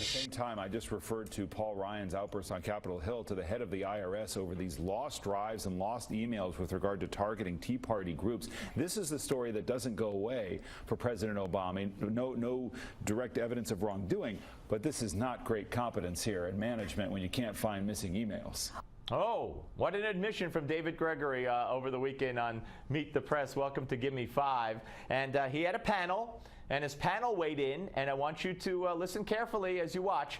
the same time, I just referred to Paul Ryan's outburst on Capitol Hill to the head of the IRS over these lost drives and lost emails with regard to targeting Tea Party groups. This is the story that doesn't go away for President Obama. No direct evidence of wrongdoing, but this is not great competence here in management when you can't find missing emails. Oh, what an admission from David Gregory over the weekend on Meet the Press. Welcome to Give Me Five. And he had a panel, and his panel weighed in, and I want you to listen carefully as you watch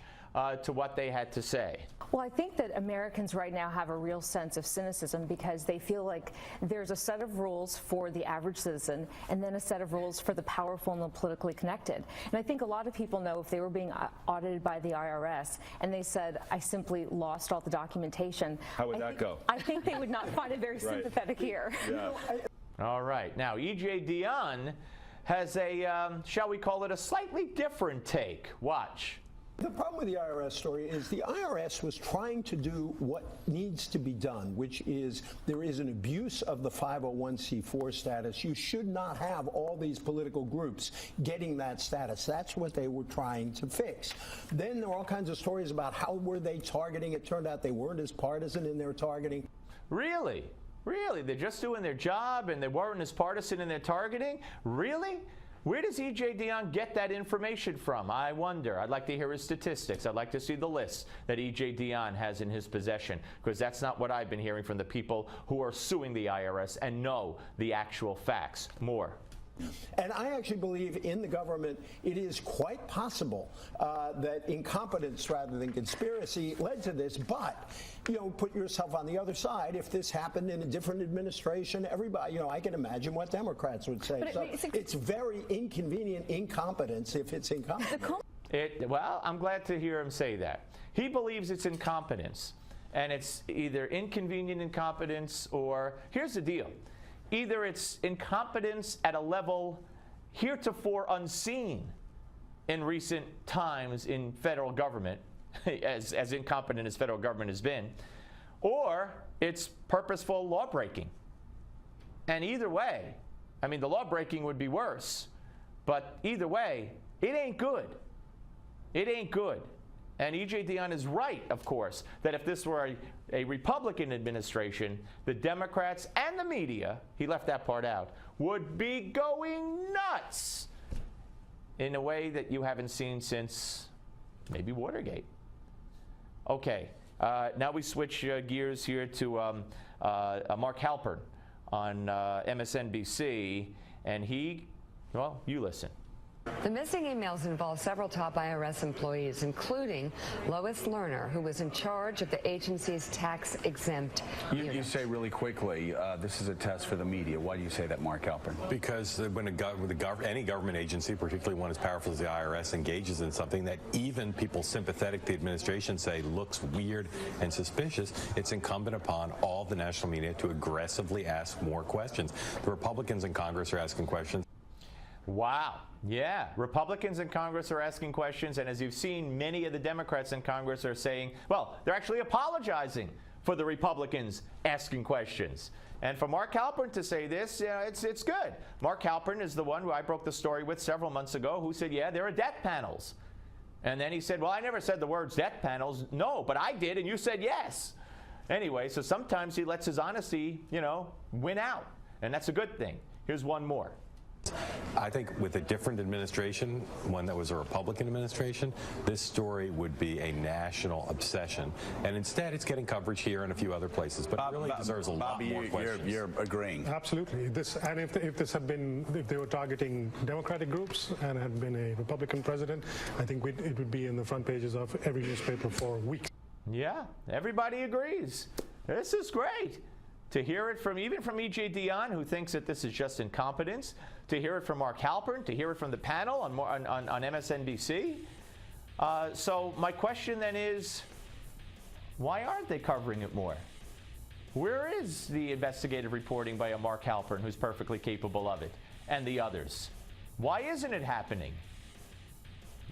to what they had to say. Well, I think that Americans right now have a real sense of cynicism because they feel like there's a set of rules for the average citizen and then a set of rules for the powerful and the politically connected. And I think a lot of people know if they were being audited by the IRS and they said, I simply lost all the documentation. How would that go? I think they would not find it very sympathetic here. Yeah. All right. Now, E.J. Dionne has a, shall we call it, a slightly different take. Watch. The problem with the IRS story is the IRS was trying to do what needs to be done, which is there is an abuse of the 501c4 status. You should not have all these political groups getting that status. That's what they were trying to fix. Then there were all kinds of stories about how were they targeting. It turned out they weren't as partisan in their targeting. Really? Really? They're just doing their job and they weren't as partisan in their targeting? Really? Where does E.J. Dionne get that information from? I wonder. I'd like to hear his statistics. I'd like to see the list that E.J. Dionne has in his possession, because that's not what I've been hearing from the people who are suing the IRS and know the actual facts. More. And I actually believe in the government it is quite possible that incompetence rather than conspiracy led to this. But, you know, put yourself on the other side. If this happened in a different administration, everybody, you know, I can imagine what Democrats would say. So it's very inconvenient incompetence if it's incompetent. Well, I'm glad to hear him say that. He believes it's incompetence. And it's either inconvenient incompetence or, here's the deal. Either it's incompetence at a level heretofore unseen in recent times in federal government, as incompetent as federal government has been, or it's purposeful law breaking. And either way, I mean, the law breaking would be worse, but either way, it ain't good. It ain't good. And E.J. Dionne is right, of course, that if this were a Republican administration, the Democrats and the media, he left that part out, would be going nuts in a way that you haven't seen since maybe Watergate. Okay, now we switch gears here to Mark Halpern on MSNBC, and he, well, you listen. The missing emails involve several top IRS employees, including Lois Lerner, who was in charge of the agency's tax-exempt unit. You say really quickly, this is a test for the media. Why do you say that, Mark Halpern? Because when any government agency, particularly one as powerful as the IRS, engages in something that even people sympathetic to the administration say looks weird and suspicious, it's incumbent upon all the national media to aggressively ask more questions. The Republicans in Congress are asking questions. Wow. Yeah. Republicans in Congress are asking questions, and as you've seen, many of the Democrats in Congress are saying, well, they're actually apologizing for the Republicans asking questions. And for Mark Halpern to say this, it's good. Mark Halpern is the one who I broke the story with several months ago who said, yeah, there are death panels. And then he said, well, I never said the words death panels. No, but I did, and you said yes. Anyway, so sometimes he lets his honesty, win out, and that's a good thing. Here's one more. I think with a different administration, one that was a Republican administration, this story would be a national obsession. And instead, it's getting coverage here and a few other places. But it really deserves a lot more questions. You're agreeing. Absolutely. If they were targeting Democratic groups and had been a Republican president, I think it would be in the front pages of every newspaper for weeks. Yeah, everybody agrees. This is great. To hear it even from E.J. Dionne, who thinks that this is just incompetence, to hear it from Mark Halpern, to hear it from the panel on MSNBC. So my question then is, why aren't they covering it more? Where is the investigative reporting by a Mark Halpern, who's perfectly capable of it, and the others? Why isn't it happening?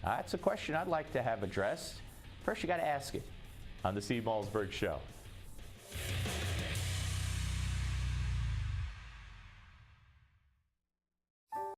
That's a question I'd like to have addressed. First, you got to ask it on the Steve Malzberg Show.